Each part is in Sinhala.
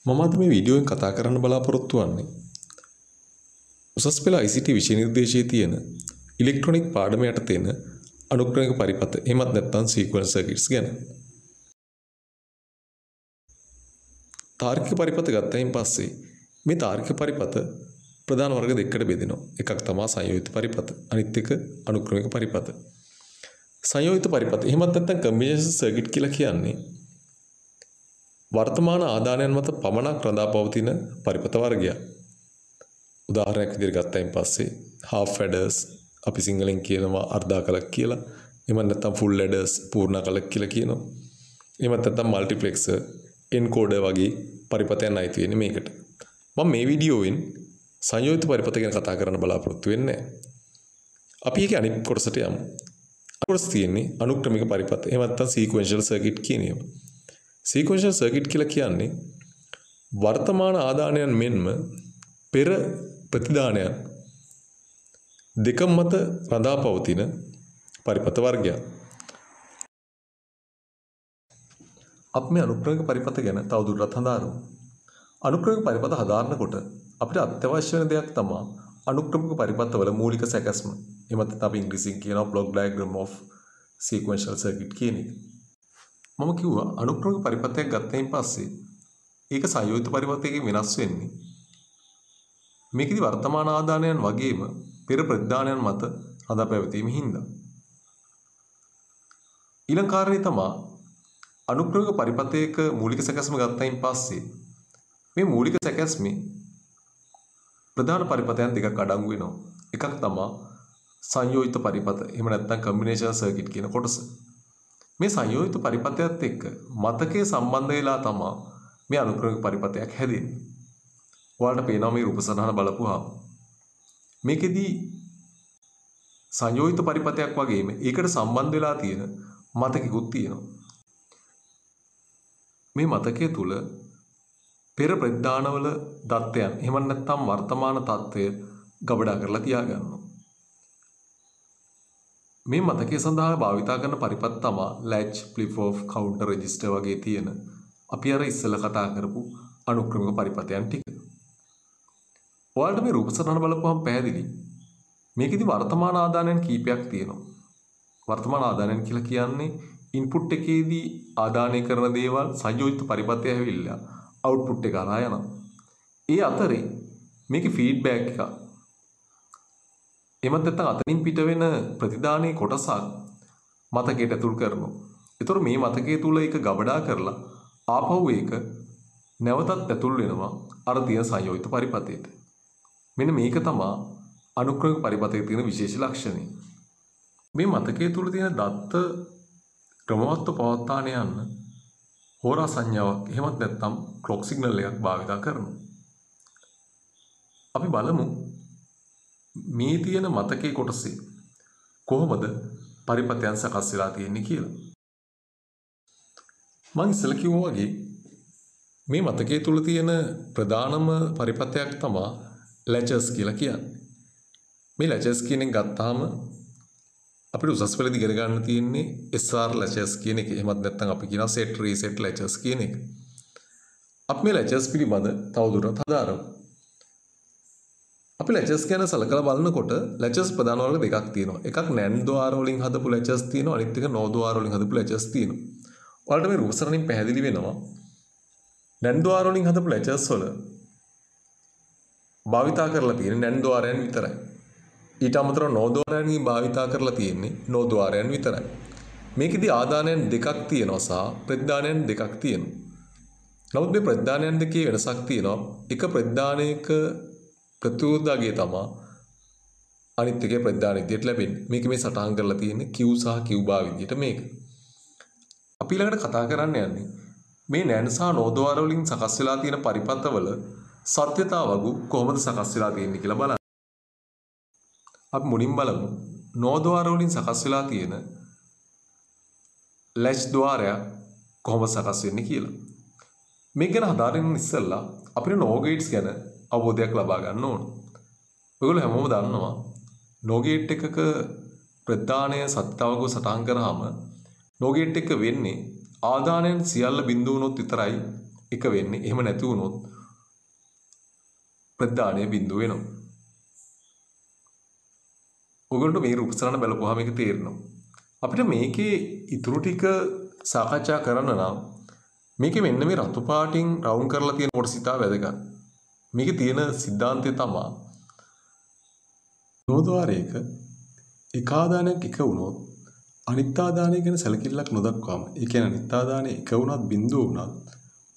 මම අද මේ වීඩියෝෙන් කතා කරන්න බලාපොරොත්තු වෙන්නේ උසස් පෙළ ICT විෂය නිර්දේශයේ තියෙන ඉලෙක්ට්‍රොනික පාඩම යටතේ තියෙන අනුක්‍රමික පරිපථ එහෙමත් නැත්නම් සීක්වන්ස් සර්කිට්ස් ගැන. තාර්කික පරිපථ ගත්තයින් පස්සේ මේ තාර්කික පරිපථ ප්‍රධාන වර්ග දෙකකට බෙදෙනවා. එකක් තමයි සංයෝජිත පරිපථ, අනිත් එක අනුක්‍රමික පරිපථ. සංයෝජිත පරිපථ එහෙමත් නැත්නම් කම්බිනේෂන් සර්කිට් කියලා කියන්නේ වර්තමාන ආදානයන් මත පමණක් රඳා පවතින පරිපථ වර්ගයක්. උදාහරණයක් විදිහට ගත්තයින් පස්සේ half adders අපි සිංහලෙන් කියනවා අර්ධාකලක් කියලා. එහෙම නැත්නම් full adders පූර්ණකලක් කියලා කියනවා. එහෙම නැත්නම් multiplexer encoder වගේ පරිපථයන් අයිති වෙන්නේ මේකට. මම මේ වීඩියෝවෙන් සංයෝජිත පරිපථ ගැන කතා කරන්න බලාපොරොත්තු වෙන්නේ නැහැ. අපි ඒකේ අනිත් කොටසට යමු. කොටස තියෙන්නේ අනුක්‍රමික පරිපථ. එහෙම නැත්නම් sequential circuit කියන ඒවා. sequential circuit කියලා කියන්නේ වර්තමාන ආදානයන් මෙන්ම පෙර ප්‍රතිදානයන් දෙක මත රඳා පවතින පරිපථ වර්ගයක්. අපි මේ අනුක්‍රමික පරිපථ ගැන තවදුරටත් හදාරමු. අනුක්‍රමික පරිපථ හදාරනකොට අපිට අත්‍යවශ්‍ය වෙන දෙයක් තමයි අනුක්‍රමික පරිපථවල මූලික සැකැස්ම. එහෙමත් අපි ඉංග්‍රීසියෙන් කියනවා block diagram of sequential circuit කියන එක. මම කිව්වා අනුක්‍රමික පරිපථයක් ගත්තයින් පස්සේ ඒක සංයෝජිත පරිපථයකින් වෙනස් වෙන්නේ මේකෙදි වර්තමාන ආදානයන් වගේම පෙර ප්‍රතිදානයන් මත රඳා පැවතීම හින්දා. ඊළඟ කාරණේ තමයි අනුක්‍රමික පරිපථයක මූලික සැකැස්ම ගත්තයින් පස්සේ මේ මූලික සැකැස්මේ ප්‍රධාන පරිපථයන් දෙකක් අඩංගු වෙනවා. එකක් තමයි සංයෝජිත පරිපථ. එහෙම නැත්නම් කම්බිනේෂන් සර්කිට් කියන කොටස. මේ සංයෝජිත පරිපථයත් එක්ක මතකයේ සම්බන්ධ වෙලා තමයි මේ අනුක්‍රමික පරිපථයක් හැදෙන්නේ. ඔයාලට පේනවා මේ රූප සටහන බලපුවාම. මේකෙදී සංයෝජිත පරිපථයක් වගේම ඒකට සම්බන්ධ වෙලා තියෙන මතකිකුත් තියෙනවා. මේ මතකයේ තුල පෙර ප්‍රතිදානවල දත්තයන් එහෙම නැත්නම් වර්තමාන තත්ත්වය ගබඩා කරලා තියාගන්නවා. මේ මතකයේ සඳහා භාවිතා කරන පරිපථ තමයි latch, flip-off, counter register වගේ තියෙන අපි අර ඉස්සෙල්ලා කතා කරපු අනුක්‍රමික පරිපථයන් ටික. ඔයාලට මේ රූප සටහන බලපුවම පැහැදිලි. මේකෙදි වර්තමාන ආදානයන් කීපයක් තියෙනවා. වර්තමාන ආදානයන් කියලා කියන්නේ ඉන්පුට් එකේදී ආදානය කරන දේවල් සංයෝජිත පරිපථය හැවිල්ලා අවුට්පුට් එක හරහා යනවා. ඒ අතරේ මේකේ ෆීඩ්බැක් එක එමත් නැත්නම් අතනින් පිට වෙන ප්‍රතිදානයේ කොටසක් මතකයට ඇතුල් කරනවා. ඒතර මේ මතකයේ තුල ඒක ගබඩා කරලා ආපහු ඒක නැවතත් ඇතුල් වෙනවා අර තියෙන සංයෝජිත පරිපථයට. මෙන්න මේක තමයි අනුක්‍රමික පරිපථයේ තියෙන විශේෂ ලක්ෂණය. මේ මතකයේ තුල තියෙන දත්ත ක්‍රමවත්ව පවත්වාගෙන යන්න හෝරා සංඥාවක් එහෙමත් නැත්නම් ක්ලොක් සිග්නල් එකක් භාවිත කරනවා. අපි බලමු මේ තියෙන මතකයේ කොටසේ කොහොමද පරිපථයන් සකස් වෙලා තියෙන්නේ කියලා. මම ඉස්සෙල්ලා කිව්වා වගේ මේ මතකයේ තුල තියෙන ප්‍රධානම පරිපථයක් තමයි ලැචස් කියලා කියන්නේ. මේ ලැචස් කියන එක ගත්තාම අපිට උසස් පෙළදී ඉගෙන ගන්න තියෙන්නේ SR ලැචස් කියන එක. එහෙමත් නැත්නම් අපි කියනවා set reset ලැචස් කියන එක. අපි මේ ලැචස් පිළිබඳ තවදුරටත් හදාරමු. අපි ලැචස් ගැන සලකලා බලනකොට ලැචස් ප්‍රධාන වර්ග දෙකක් තියෙනවා. එකක් NAND ද්වාර වලින් හදපු ලැචස් තියෙනවා. අනිත් එක NOR ද්වාර වලින් හදපු ලැචස් තියෙනවා. ඔයාලට මේ රූප සරණින් පැහැදිලි වෙනවා. NAND ද්වාර වලින් හදපු ලැචස් වල භාවිතා කරලා තියෙන්නේ NAND ද්වාරයන් විතරයි. ඊට අමතරව NOR ද්වාරයන්ගෙන් භාවිතා කරලා තියෙන්නේ NOR ද්වාරයන් විතරයි. මේකෙදි ආදානයන් දෙකක් තියෙනවා සහ ප්‍රතිදානයන් දෙකක් තියෙනවා. නමුත් මේ ප්‍රතිදානයන් දෙකේ වෙනසක් තියෙනවා. එක ප්‍රතිදානයක ප්‍රතිඋදාගේ තමයි අනිත් එකේ ප්‍රතිදාන විදියට ලැබෙන්නේ. මේක මේ සටහන් කරලා තියෙන්නේ Q සහ Q බා විදියට මේක. අපි ළඟට කතා කරන්න යන්නේ මේ NAND සහ NOR ද්වාර වලින් සකස් වෙලා තියෙන පරිපථවල සත්‍යතාවගු කොහොමද සකස් වෙලා තියෙන්නේ කියලා බලන්න. අපි මුලින් බලමු NOR ද්වාර වලින් සකස් වෙලා තියෙන ලැච් ද්වාරය කොහොමද සකස් වෙන්නේ කියලා. මේක ගැන හදාරන්න ඉස්සෙල්ලා අපිට NOR gates ගැන අවබෝධයක් ලබා ගන්න ඕන. ඔයගොල්ලෝ හැමෝම දන්නවා NOR gate එකක ප්‍රධානය සත්‍යතාවගු සටහන් කරාම NOR gate එක වෙන්නේ ආදානයන් සියල්ල බිඳු වුණොත් විතරයි එක වෙන්නේ. එහෙම නැති වුණොත් ප්‍රධානය බිඳුව වෙනවා. ඔයගොල්ලෝ මේ රූප සටහන බලපුවාම මේක තේරෙනවා. අපිට මේකේ ඉතුරු ටික සාකච්ඡා කරන්න නම් මේකේ මෙන්න මේ රතු පාටින් රවුන්ඩ් කරලා තියෙන කොටස ඉතා වැදගත්. මේකේ තියෙන સિદ્ધාන්තය තමයි නෝද්වාරයක එක ආදානයක් එක වුණොත් අනිත් ආදානය ගැන සැලකිල්ලක් නොදක්වාම ඒ කියන්නේ අනිත් ආදානය එක වුණත් බිඳුව වුණත්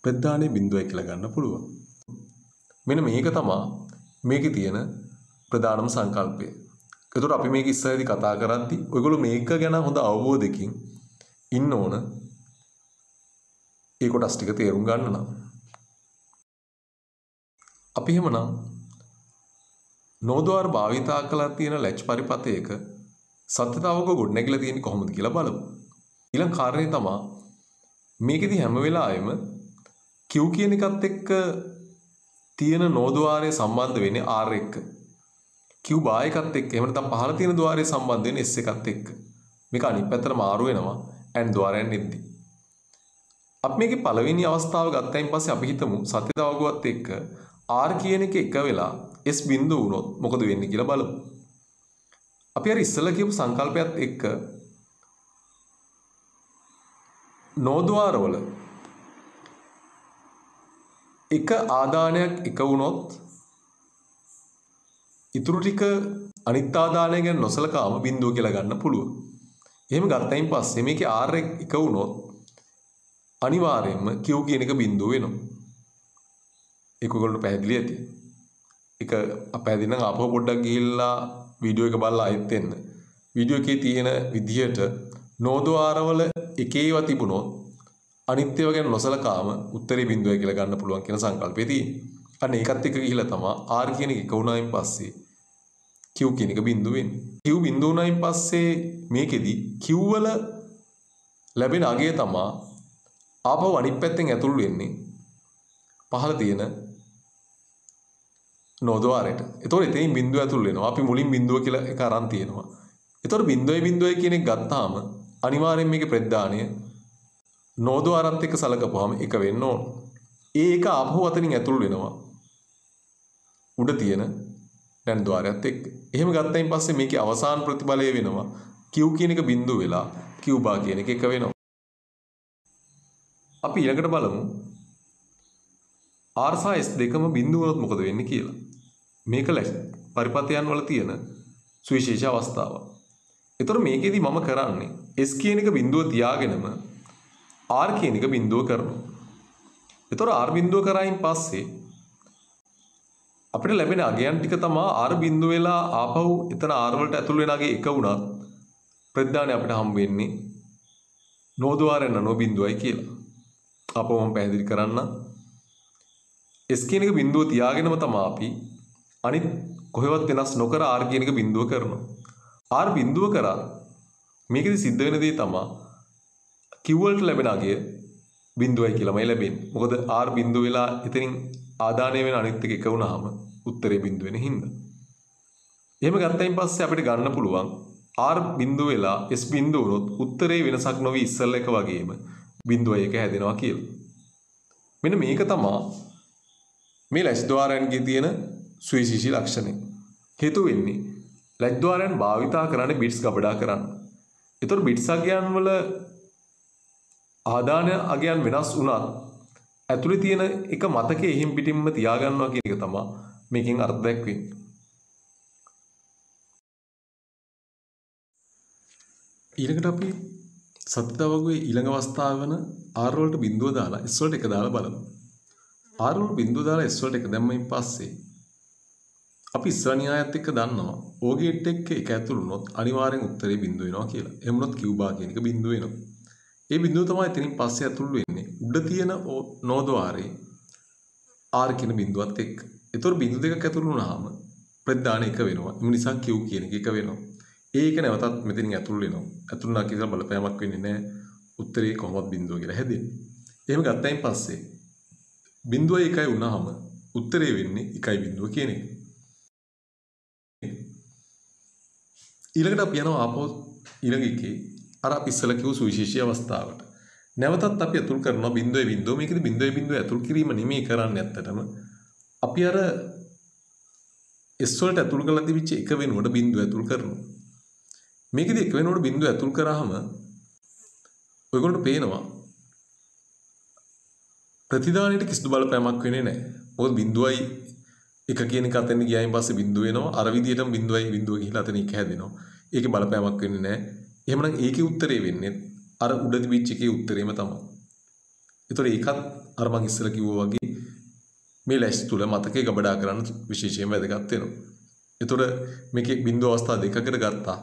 ප්‍රධානය බිඳුවයි කියලා ගන්න පුළුවන්. මෙන්න මේක තමයි මේකේ තියෙන ප්‍රධානම සංකල්පය. ඒතකොට අපි මේක ඉස්සරහදී කතා කරද්දී ඔයගොල්ලෝ මේක ගැන හොඳ අවබෝධයකින් ඉන්න ඕන. ඒ කොටස් ටික තේරුම් ගන්න නම් අපි එහෙමනම් නෝද්වාර භාවිතා කරලා තියෙන ලැජ් පරිපතයක සත්‍යතාවක ගොඩනැගිලා තියෙන්නේ කොහොමද කියලා බලමු. ඊළඟ කාරණේ තමයි මේකෙදි හැම වෙලාවෙම Q කියන එකත් එක්ක තියෙන නෝද්වාරය සම්බන්ධ වෙන්නේ R එක්ක. Q බා එකත් එක්ක එහෙම නැත්නම් පහළ තියෙන ద్వාරය සම්බන්ධ වෙන්නේ S එකත් එක්ක. මේක අනිත් පැත්තට මාරු වෙනවා AND ద్వාරයන් නෙද්දී. අපි මේකේ පළවෙනි අවස්ථාව ගත්තයින් පස්සේ අපි හිතමු සත්‍යතාවකවත් එක්ක R කියන එක එක වෙලා S බිඳුව වුණොත් මොකද වෙන්නේ කියලා බලමු. අපි අර ඉස්සෙල්ලා කියපු සංකල්පයත් එක්ක නෝද්වාරවල එක ආදානයක් එක වුණොත් ඉතුරු ටික අනිත් ආදානය ගැන නොසලකාම බිඳුව කියලා ගන්න පුළුවන්. එහෙම ගත්තයින් පස්සේ මේකේ R එක වුණොත් අනිවාර්යයෙන්ම Q කියන එක බිඳුව වෙනවා. ඒක ඔයගොල්ලෝ පැහැදිලි ඇති. ඒක අපහැදිලි නම් ආපහු පොඩ්ඩක් ගිහිල්ලා වීඩියෝ එක බලලා ආයෙත් එන්න. වීඩියෝ එකේ තියෙන විදිහට නෝද්වාරවල එකේවා තිබුණොත් අනිත් ඒවා ගැන නොසලකාම උත්තරේ බිඳුවයි කියලා ගන්න පුළුවන් කියන සංකල්පය තියෙනවා. අන්න ඒකත් එක්ක ගිහිල්ලා තමයි R කියන එක එක වුණායින් පස්සේ Q කියන එක බිඳුව වෙන්නේ. Q බිඳුව වුණායින් පස්සේ මේකෙදි Q වල ලැබෙන අගය තමයි ආපහු අනිත් පැත්තෙන් ඇතුල් වෙන්නේ පහළ තියෙන නෝද්වාරයට. ඒතකොට එතනින් බිඳුව ඇතුල් වෙනවා. අපි මුලින් බිඳුව කියලා එක අරන් තියෙනවා. ඒතකොට බිඳුවයි කියන එක ගත්තාම අනිවාර්යෙන් මේකේ ප්‍රධානය නෝද්වාරත් එක්ක සලකපුවාම එක වෙන්න ඕන. ඒක ආපහු අතනින් ඇතුල් වෙනවා. උඩ තියෙන දැන් ద్వාරයත් එක්ක. එහෙම ගත්තයින් පස්සේ මේකේ අවසාන ප්‍රතිඵලය වෙනවා Q කියන එක බිඳුව වෙලා Q බා කියන එක එක වෙනවා. අපි ඊළඟට බලමු R සහ S දෙකම බිඳුව වුණොත් මොකද වෙන්නේ කියලා. මේක පරිපතයන් වල තියෙන සුවිශේෂ අවස්ථාවක්. ඒතර මේකෙදි මම කරන්නේ S කියන එක බිඳුව තියාගෙනම R කියන එක බිඳුව කරනවා. ඒතර R බිඳුව කරායින් පස්සේ අපිට ලැබෙන අගයන් ටික තමයි R බිඳුව වෙලා ආපහු එතන R වලට ඇතුල් වෙන අගේ එක වුණත් ප්‍රධානය අපිට හම් වෙන්නේ නෝද්වාරයෙන් නෝ බිඳුවයි කියලා. ආපහු මම පැහැදිලි කරන්න. S කියන එක බිඳුව තියාගෙනම තමයි අපි අනිත් කොහෙවත් වෙනස් නොකර R කියන එක බිඳුව කරනවා. R බිඳුව කරා මේකෙදි සිද්ධ වෙන දේ තමයි Q වලට ලැබෙන අගය බිඳුවයි කියලාමයි ලැබෙන්නේ. මොකද R බිඳුව වෙලා එතනින් ආදානය වෙන අනිත් එක වුණාම උත්තරේ බිඳුව වෙන හින්දා. එහෙම ගත්තයින් පස්සේ අපිට ගන්න පුළුවන් R බිඳුව වෙලා S බිඳුව වුණොත් උත්තරේ වෙනසක් නොවි ඉස්සෙල්ලා එක වගේම බිඳුවයි එක හැදෙනවා කියලා. මෙන්න මේක තමයි මේ ලැජ් ద్వාරයන්ගේ තියෙන සුවිශේෂී ලක්ෂණය. හේතු වෙන්නේ ලැජ් ద్వාරයන් භාවිතා කරන්නේ බිට්ස් ගබඩා කරන්න. ඒතර බිට්ස් අගයන් වල ආදාන අගයන් වෙනස් වුණත් ඇතුලේ තියෙන එක මතකයේ එහිම් පිටින්ම තියාගන්නවා කියන එක තමයි මේකෙන් අර්ථ දැක්වෙන්නේ. ඊළඟට අපි සත්‍යතාවකයේ ඊළඟ අවස්ථාව වෙන R වලට බිඳුව දාලා S වලට එක දාලා බලමු. R වලට බිඳුව දාලා S වලට එක දැම්මයින් පස්සේ අපි ඉස්සර න්‍යායත් එක්ක දන්නවා O ගේට් එක ඇතුළු වුණොත් අනිවාර්යෙන් උත්තරේ බිඳුව වෙනවා කියලා. එහෙම වුණොත් Q බා කියන එක බිඳුව වෙනවා. ඒ බිඳුව තමයි එතනින් පස්සේ ඇතුළු වෙන්නේ. උඩ තියෙන නෝද්වාරේ R කියන බිඳුවත් එක්ක. ඒතකොට බිඳු දෙකක් ඇතුළු වුණාම ප්‍රධාන එක වෙනවා. ඒ නිසා Q කියන එක වෙනවා. ඒක නැවතත් මෙතනින් ඇතුළු වෙනවා. ඇතුළු වුණා කියලා බලපෑමක් වෙන්නේ නැහැ. උත්තරේ කොහොමද බිඳුව කියලා හැදෙන්නේ. එහෙම ගත්තයින් පස්සේ බිඳුව එකයි වුණාම උත්තරේ වෙන්නේ එකයි බිඳුව කියන එක. ඊළඟට අපි යනවා ආපහු ඊළඟ එකේ අර අපි ඉස්සලා කිව්ව සුවිශේෂී අවස්ථාවට. නැවතත් අපි ඇතුල් කරනවා බිඳුවේ බිඳුව. මේකෙදි බිඳුවේ බිඳුව ඇතුල් කිරීම නෙමෙයි කරන්නේ ඇත්තටම. අපි අර S වලට ඇතුල් කරලා තිබිච්ච එක වෙනුවට බිඳුව ඇතුල් කරනවා. මේකෙදි එක වෙනුවට බිඳුව ඇතුල් කරාම ඔයගොල්ලන්ට පේනවා ප්‍රතිදානයට කිසිදු බලපෑමක් වෙන්නේ නැහැ. මොකද බිඳුවයි එක කියන එක අතෙන් ගියායින් පස්සේ බිඳුව වෙනවා. අර විදිහටම බිඳුවයි බිඳුව ගිහිලා අතන එක හැදෙනවා. ඒකේ බලපෑමක් වෙන්නේ නැහැ. එහෙමනම් ඒකේ උත්තරේ වෙන්නේ අර උඩ තිබිච්ච එකේ උත්තරේම තමයි. ඒතකොට ඒකත් අර මං ඉස්සෙල්ලා කිව්වා වගේ මේ ලැෂ් තුල මතකේ ගබඩා කරන්න විශේෂයෙන් වැදගත් වෙනවා. ඒතකොට මේකේ බිඳුව අවස්ථා දෙකකට ගත්තා.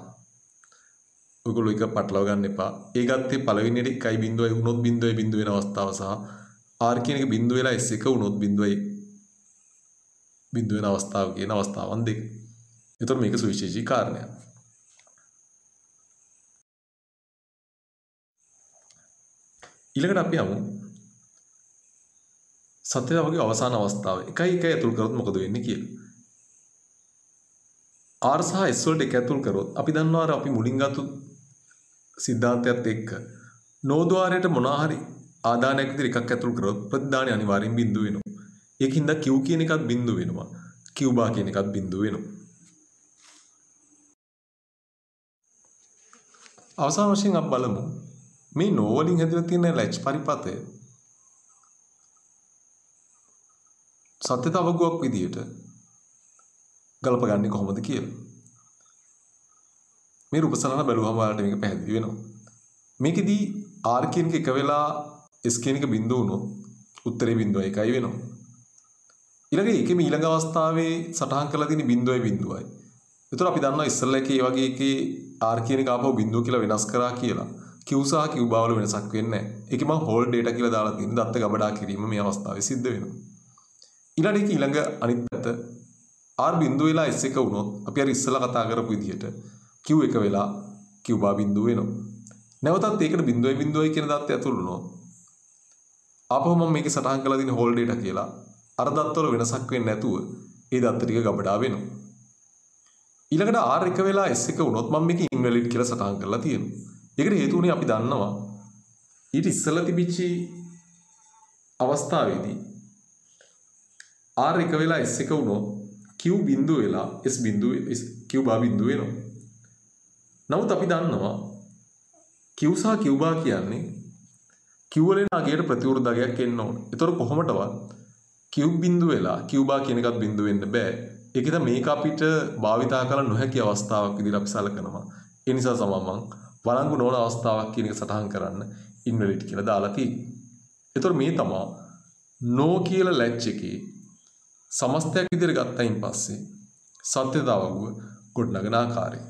ඔයගොල්ලෝ එක පටලවා ගන්න එපා. ඒ ගත්තේ පළවෙනි එකයි බිඳුවයි වුණොත් බිඳුවයි බිඳුව වෙන අවස්ථාව සහ R කියන එක බිඳුව වෙලා S1 වුණොත් බිඳුවයි බිඳුව වෙන අවස්ථාව කියන අවස්ථාවන් දෙක. ඒතකොට මේක සුවිශේෂී කාරණයක්. ඊළඟට අපි යමු සත්‍යතාවගේ අවසාන අවස්ථාව. එකයි එකයි ඇතුල් කරොත් මොකද වෙන්නේ කියලා. R සහ S වලට එක ඇතුල් කරොත් අපි දන්නවා අපි මුලින් ගත්තු සිද්ධාන්තයත් එක්ක නෝද්වාරයට මොනවා හරි ආදානයක් විදිහට එකක් ඇතුල් කරොත් ප්‍රතිදානය අනිවාර්යෙන් බිඳුව වෙනවා. ඒකින්ද Q කියන එකත් බිඳුව වෙනවා. Q බා කියන එකත් බිඳුව වෙනවා. අවසාන වශයෙන් අපි බලමු මේ නෝ වලින් හැදලා තියෙන ලැච් පරිපතය සත්‍යතාවගුවක් විදිහට ගලපගන්නේ කොහොමද කියලා. මේ රූප සලන බැලුවම ඔයාලට මේක පැහැදිලි වෙනවා. මේකෙදී R කියන එක එක වෙලා S කියන එක බිඳුව වුණොත් උත්තරේ බිඳුව එකයි වෙනවා. ඊළඟ අවස්ථාවේ සටහන් කරලා තියෙන බිඳුවයි බිඳුවයි. ඒතර අපි දන්නවා ඉස්සෙල්ලා එකේ වගේ එකේ R කියන එක ආපහු බිඳුව කියලා වෙනස් කරා කියලා. Q සහ Q බාවල වෙනසක් වෙන්නේ නැහැ. ඒකේ මම හෝල් ඩේටා කියලා දාලා තියෙන දත්ත ගබඩා කිරීම මේ අවස්ථාවේ සිද්ධ වෙනවා. ඊළඟ අනිත් පැත්ත R බිඳුව වෙලා S එක වුණොත් අපි අර ඉස්සෙල්ලා කතා කරපු විදිහට Q එක වෙලා Q බා බිඳුව වෙනවා. නැවතත් ඒකට බිඳුවයි බිඳුවයි කියන දත්ත ඇතුළු වුණොත් ආපහු මම මේකේ සටහන් කරලා තියෙන හෝල් ඩේටා කියලා අර දත්තවල වෙනසක් වෙන්නේ නැතුව ඒ දත්ත ටික ගබඩා වෙනවා. ඊළඟට R එක වෙලා S එක වුණොත් මම මේක ඉන්වැලිඩ් කියලා සටහන් කරලා තියෙනවා. ඒකට හේතුව උනේ අපි දන්නවා ඊට ඉස්සෙල්ලා තිබිච්ච අවස්ථාවේදී R එක වෙලා S එක වුණොත් Q බිඳුව වෙලා S බිඳුව Q බා බිඳුව වෙනවා. නමුත් අපි දන්නවා Q සහ Q බා කියන්නේ Q වලින් අගයට ප්‍රතිවිරුද්ධ අගයක් එන්න ඕන. ඒතර කොහොමදවත් Q බිඳුව වෙලා Q බා කියන එකත් බිඳුව වෙන්න බෑ. ඒක තමයි මේක අපිට භාවිතා කළ නොහැකි අවස්ථාවක් විදිහට අපි සැලකනවා. ඒ නිසා තමයි මම වළංගු නොවන අවස්ථාවක් කියන එක සටහන් කරන්න ඉන්වැලිඩ් කියලා දාලා තියෙන්නේ. ඒතර මේ තමයි නෝ කියලා ලැච් එකේ සමස්තයක් විදිහට ගත්තයින් පස්සේ සත්‍යතාවගුව ගොඩනගන ආකාරය.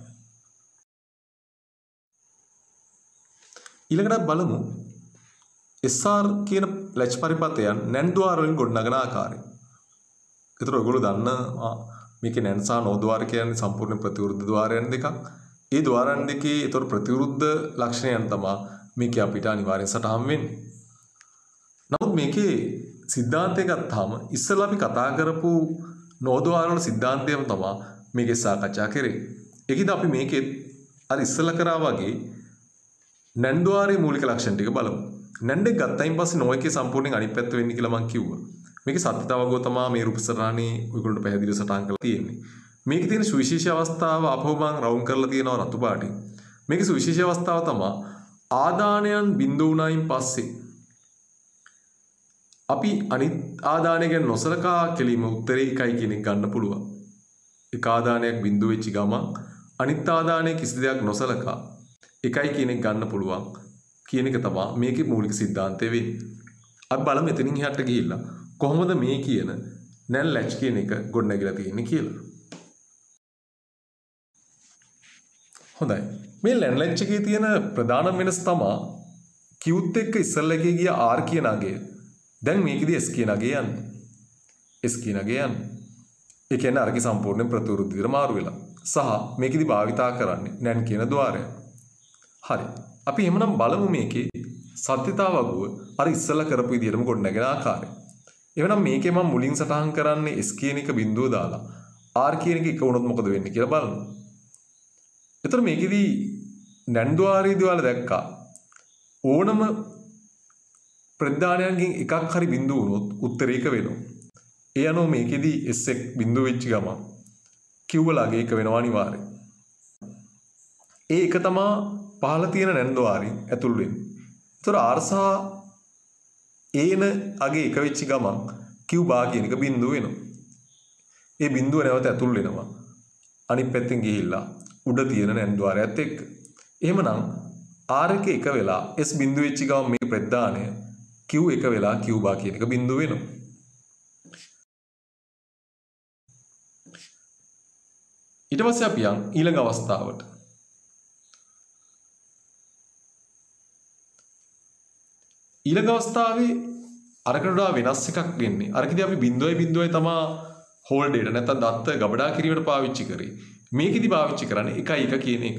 ඊළඟට බලමු SR කියන ලැච් පරිපතයන් නැන් ద్వාර වලින් ගොඩනගන ආකාරය. ඒතර ඔයගොල්ලෝ දන්නවා මේකේ නැන් සහ නෝ ద్వාර කියන්නේ සම්පූර්ණ ප්‍රතිවිරුද්ධ ద్వාරයන් දෙකක්. ඒ ద్వාරයන් දෙකේ ඒතර ප්‍රතිවිරුද්ධ ලක්ෂණයන් තමයි මේකේ අපිට අනිවාර්යෙන් සටහන් වෙන්නේ. නමුත් මේකේ සිද්ධාන්තය ගත්තාම ඉස්සෙල්ලා අපි කතා කරපු නෝ ద్వාර වල සිද්ධාන්තයම තමයි මේකේ සාකච්ඡා කරේ. ඒකද අපි මේකේ අර ඉස්සෙල්ලා කරා වගේ නැන් ద్వාරයේ මූලික ලක්ෂණ ටික බලමු. නැන් දෙක ගත්තයින් පස්සේ නෝ එකේ සම්පූර්ණයෙන් අනිත් පැත්ත වෙන්නේ කියලා මම කිව්වා. මේකේ සත්‍යතාවගුව තමයි මේ රූපසරණේ ඔයගොල්ලන්ට පැහැදිලිව සටහන් කරලා තියෙන්නේ. මේකේ තියෙන සුවිශේෂී අවස්ථාව අපහු මම රවුම් කරලා තියෙනවා රතු පාටින්. මේකේ සුවිශේෂී අවස්ථාව තමයි ආදානයන් බිඳුව වුණායින් පස්සේ අපි අනිත් ආදානය ගැන නොසලකා කෙලින්ම උත්තරේ එකයි කියන එක ගන්න පුළුවන්. එක ආදානයක් බිඳුව වෙච්ච ගමන් අනිත් ආදානයේ කිසි දෙයක් නොසලකා එකයි කියන එක ගන්න පුළුවන් කියන එක තමයි මේකේ මූලික સિદ્ધාන්තය වෙන්නේ. අපි බලමු එතනින් එහාට ගිහිල්ලා කොහොමද මේ කියන නැන් ලැච් කියන එක ගොඩනැගිලා තියෙන්නේ කියලා. හොඳයි. මේ නැන් ලැච් එකේ තියෙන ප්‍රධානම වෙනස තමයි Qත් එක්ක ඉස්සෙල්ලා එකේ ගිය R කියන අගය දැන් මේකෙදී S කියන අගය යන්නේ. S කියන අගය යන්නේ. ඒ කියන්නේ අරකේ සම්පූර්ණයෙන් ප්‍රතිවිරුද්ධ විදිහට මාරු වෙලා. සහ මේකෙදී භාවිතා කරන්නේ නැන් කියන ద్వාරය. හරි. අපි එහෙමනම් බලමු මේකේ සත්‍යතාවගුව අර ඉස්සෙල්ලා කරපු විදිහටම ගොඩනගෙන ආකාරය. එවනම් මේකේ මම මුලින් සටහන් කරන්නේ S කියන එක බිඳුව දාලා R කියන එක එක වුණොත් මොකද වෙන්නේ කියලා බලමු. එතකොට මේකෙදී නැන් ద్వාරයේදී ඔයාලා දැක්කා ඕනම ප්‍රධානයන්ගෙන් එකක් හරි බිඳුව වුණොත් උත්තරේ එක වෙනවා. ඒ අනුව මේකෙදි S එක බිඳුව වෙච්ච ගමන් Q වලගේ එක වෙනවා අනිවාර්යයෙන්. ඒ එක තමා පහළ තියෙන නැන්දවාරින් ඇතුල් වෙන්නේ. ඒතර R සහ A න අගේ එක වෙච්ච ගමන් Q බා කියන එක බිඳුව වෙනවා. ඒ බිඳුව නැවත ඇතුල් වෙනවා. අනිත් පැත්තෙන් ගිහිල්ලා උඩ තියෙන නැන්දවාරයත් එක්ක. එහෙමනම් R එක එක වෙලා S බිඳුව වෙච්ච ගමන් මේ ප්‍රධානය Q එක වෙලා Q බා කියන එක බිඳුව වෙනවා. ඊට පස්සේ අපි යන් ඊළඟ අවස්ථාවට. ඊළඟ අවස්ථාවේ අරකට වඩා වෙනස් එකක් වෙන්නේ. අරකදී අපි බිඳුවයි තමා හෝල්ඩේට නැත්නම් දත්ත ගබඩා කිරීමට පාවිච්චි කරේ. මේකෙදි පාවිච්චි කරන්නේ 1 කියන එක.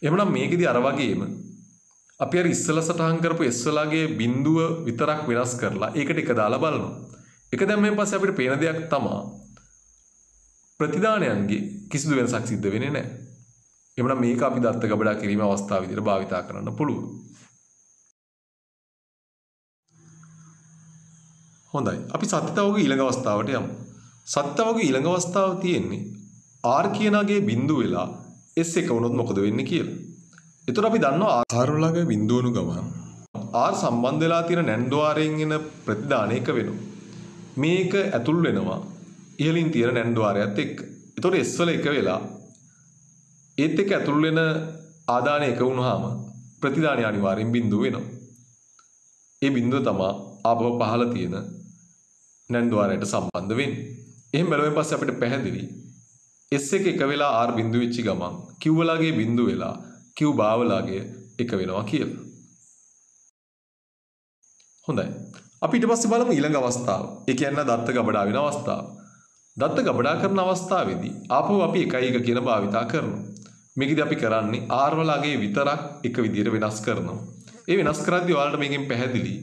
එහෙමනම් මේකෙදි අර වගේම අපි අර ඉස්සලා සටහන් කරපු S වලගේ බිඳුව විතරක් වෙනස් කරලා ඒකට එක දාලා බලනවා. එක දැම්මෙන් පස්සේ අපිට පේන දෙයක් තමයි ප්‍රතිදානයන්ගේ කිසිදු වෙනසක් සිද්ධ වෙන්නේ නැහැ. එහෙමනම් මේක අපි දත්ත ගබඩා කිරීමේ අවස්ථාව විදිහට භාවිතා කරන්න පුළුවන්. හොඳයි. අපි සත්‍යතාවගේ ඊළඟ අවස්ථාවට යමු. සත්‍යතාවගේ ඊළඟ අවස්ථාව තියෙන්නේ R කියනගේ බිඳුව වෙලා S එක වුණොත් මොකද වෙන්නේ කියලා. ඒතර අපි දන්නවා R වලගේ බිඳුව වුණු ගමන් R සම්බන්ධ වෙලා තියෙන නැන්දවාරයෙන් එන ප්‍රතිදාන එක වෙනවා. මේක ඇතුල් වෙනවා ඉහළින් තියෙන නැන්දවාරයත් එක්ක. ඒතකොට S වල එක වෙලා ඒත් එක්ක ඇතුල් වෙන ආදානය එක වුණාම ප්‍රතිදානය අනිවාර්යෙන් බිඳුව වෙනවා. ඒ බිඳුව තමයි ආපහු පහළ තියෙන නැන්දවාරයට සම්බන්ධ වෙන්නේ. එහෙන් බැලුවෙන් පස්සේ අපිට පැහැදිලි S එක එක වෙලා R බිඳුව වෙච්ච ගමන් Q වලගේ බිඳුව වෙලා Q බාවලගේ එක වෙනවා කියලා. හොඳයි. අපි ඊට පස්සේ බලමු ඊළඟ අවස්ථාව. ඒ කියන්නේ දත්ත ගබඩා වෙන අවස්ථාව. දත්ත ගබඩා කරන අවස්ථාවේදී ආපහු අපි 1 කියන භාවිතා කරනවා. මේකදී අපි කරන්නේ R වලගේ විතරක් එක විදිහට වෙනස් කරනවා. ඒ වෙනස් කරද්දී ඔයාලට මේකෙන් පැහැදිලි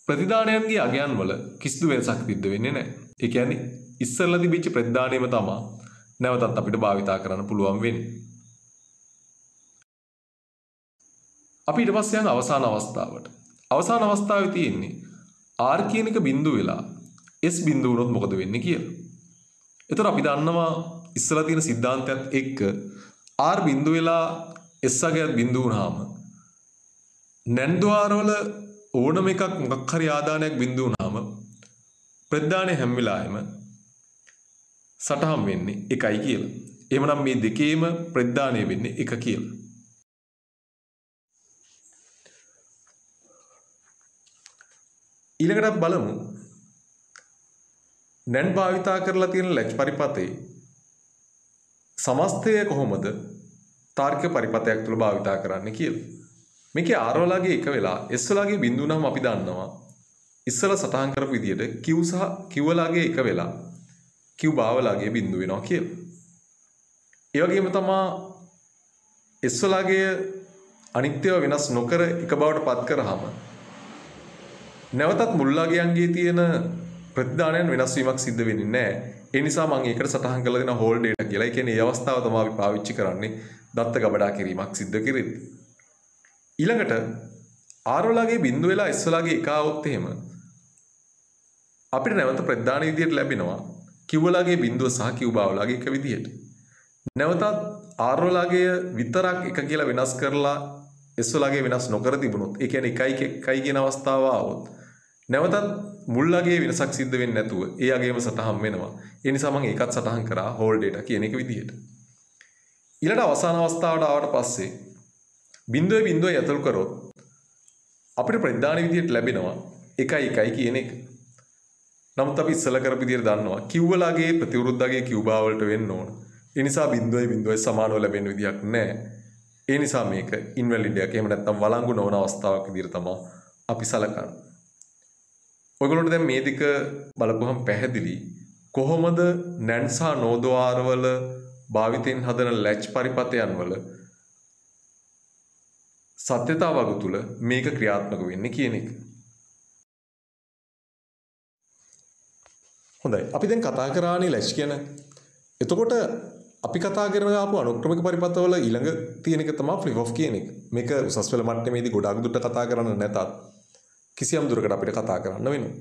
ප්‍රතිදානයන්ගේ අගයන් වල කිසිදු වෙනසක් සිද්ධ වෙන්නේ නැහැ. ඒ කියන්නේ ඉස්සෙල්ලා තිබිච්ච ප්‍රතිදානයම තමයි නැවතත් අපිට භාවිතා කරන්න පුළුවන් වෙන්නේ. අපි ඊට පස්සේ යන අවසාන අවස්ථාවට. අවසාන අවස්ථාවේ තියෙන්නේ R කියන එක බිඳුව වෙලා S බිඳුව වුණොත් මොකද වෙන්නේ කියලා. ඒතර අපි දන්නවා ඉස්සලා තියෙන સિદ્ધාන්තයත් එක්ක R බිඳුව වෙලා S අගයත් බිඳුව වුණාම නැන්දවාරවල ඕනම එකක් මොකක් හරි ආදානයක් බිඳුව වුණාම ප්‍රධානය හැම වෙලාවෙම සටහන් වෙන්නේ 1 කියලා. එහෙමනම් මේ දෙකේම ප්‍රධානය වෙන්නේ 1 කියලා. ඊළඟට බලමු නැන් භාවිතා කරලා තියෙන ලැජ් පරිපතේ සමස්තය කොහොමද තාර්කික පරිපතයක් තුළ භාවිතා කරන්න කියලා. මේකේ R වලගේ එක වෙලා S වලගේ බිඳුව නම් අපි දන්නවා ඉස්සලා සටහන් කරපු විදිහට Q සහ Q වලගේ එක වෙලා Q බාවලගේ බිඳුව වෙනවා කියලා. ඒ වගේම තමයි S වලගේ අනිත්‍යව වෙනස් නොකර එක බවට පත් කරාම නැවතත් මුල්ලාගයන්ගේ තියෙන ප්‍රතිදානයන් වෙනස් වීමක් සිද්ධ වෙන්නේ නැහැ. ඒ නිසා මම ඒකට සටහන් කරලා දෙන හෝල් ඩේටා කියලා. ඒ කියන්නේ මේ අවස්ථාව තමයි අපි පාවිච්චි කරන්නේ දත්ත ගබඩා කිරීමක් සිද්ධ කෙරෙද්දී. ඊළඟට R වලගේ බිඳුව වෙලා S වලගේ එක આવොත් එහෙම අපිට නැවත ප්‍රධාන විදියට ලැබෙනවා Q වලගේ බිඳුව සහ Q බාවලගේ එක විදියට. නැවතත් R වලගේ විතරක් එක කියලා වෙනස් කරලා S වලගේ වෙනස් නොකර තිබුණොත් ඒ කියන්නේ 1 කියන අවස්ථාව ආවොත් නැවතත් මුල්ලගේ වෙනසක් සිද්ධ වෙන්නේ නැතුව ඒ අගේම සටහන් වෙනවා. ඒ නිසා මම ඒකත් සටහන් කරා හෝල් ඩේටා කියන එක විදියට. ඊළඟ අවසාන අවස්ථාවට ආවට පස්සේ බිඳුවේ ඇතුල් කරොත් අපිට ප්‍රධාන විදියට ලැබෙනවා 1 කියන එක. නමුත් අපි ඉස්සලා කරපු විදියට දන්නවා Q වලගේ ප්‍රතිවිරුද්ධගේ Q බා වලට වෙන්න ඕන. ඒ නිසා බිඳුවේ සමානව ලැබෙන්න විදියක් නැහැ. ඒ නිසා මේක ඉන්වැලිඩ් එකක් එහෙම නැත්නම් වළංගු නොවන අවස්ථාවක් විදියට තමයි අපි සලකන්නේ. ඔයගොල්ලන්ට දැන් මේ දෙක බලපුවහම පැහැදිලි කොහොමද නැන් සහ නෝද්වාර වල භාවිතයෙන් හදන ලැච් පරිපතයන් වල සත්‍යතාවග තුල මේක ක්‍රියාත්මක වෙන්නේ කියන එක. හොඳයි අපි දැන් කතා කරානේ ලැච් ගැන. එතකොට අපි කතා කරන ආපු අනුක්‍රමික පරිපතවල ඊළඟ තියෙන එක තමයි ෆ්ලිප් ෆ්ලොප් කියන එක. මේක උසස් පෙළ මට්ටමේදී ගොඩාක් දුරට කතා කරන්න නැතත් කිසියම් දුරකට අපිට කතා කරන්න වෙනවා.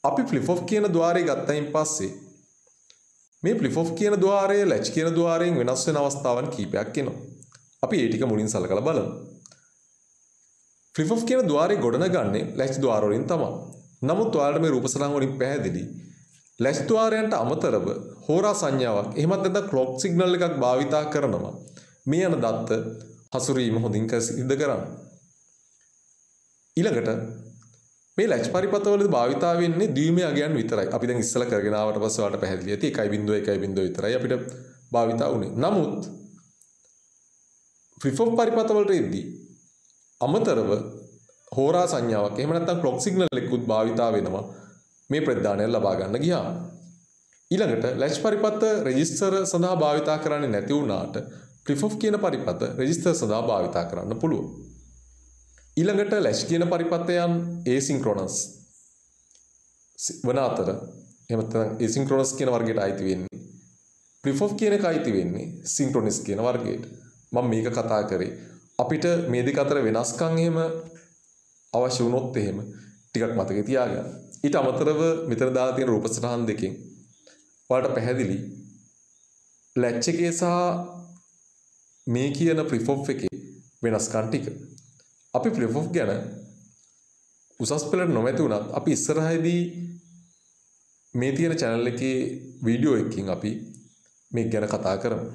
අපි flip off කියන ద్వාරය ගත්තයින් පස්සේ මේ flip off කියන ద్వාරය latch කියන ద్వාරයෙන් වෙනස් වෙන අවස්ථාවන් කීපයක් එනවා. අපි ඒ ටික මුලින් සලකලා බලමු. flip off කියන ద్వාරය ගොඩනගන්නේ latch ద్వාර වලින් තමයි. නමුත් ඔයාලට මේ රූප සටහන් වලින් පැහැදිලි latch ద్వාරයන්ට අමතරව හෝරා සංඥාවක් එහෙමත් නැත්නම් clock signal එකක් භාවිතා කරනවා. මේ යන දත්ත හසුරීම හොඳින් සිද්ධ කරන්න. ඊළඟට මේ ලැච් පරිපථවලදී භාවිතා වෙන්නේ ද්විමය අගයන් විතරයි. අපි දැන් ඉස්සලා කරගෙන ආවට පස්සේ ඔයාලට පැහැදිලි ඇති 1.1 විතරයි අපිට භාවිතා වුනේ. නමුත් flip off පරිපථවලට එද්දී අමතරව හෝරා සංඥාවක් එහෙම නැත්නම් ක්ලොක් සිග්නල් එකකුත් භාවිතා වෙනවා මේ ප්‍රදානය ලබා ගන්න ගියාම. ඊළඟට ලැච් පරිපථ රෙජිස්ටර් සඳහා භාවිතා කරන්නේ නැති වුණාට flip off කියන පරිපථ රෙජිස්ටර් සඳහා භාවිතා කරන්න පුළුවන්. ඊළඟට ලැච් කියන පරිපථයන් asynchronous වන අතර එහෙම නැත්නම් asynchronous කියන වර්ගයට අයිති වෙන්නේ. flip off කියන එක අයිති වෙන්නේ synchronous කියන වර්ගයට. මම මේක කතා කරේ අපිට මේ දෙක අතර වෙනස්කම් එහෙම අවශ්‍ය වුණොත් එහෙම ටිකක් මතකේ තියාගන්න. ඊට අමතරව මෙතන දාලා තියෙන රූප සටහන් දෙකෙන් ඔයාලට පැහැදිලි ලැච් එකේ සහ මේ කියන flip off එකේ වෙනස්කම් ටික. අපි flip off ගැන උසස් පෙළට නොමැති වුණත් අපි ඉස්සරහදී මේ තියෙන channel එකේ වීඩියෝ එකකින් අපි මේක ගැන කතා කරමු.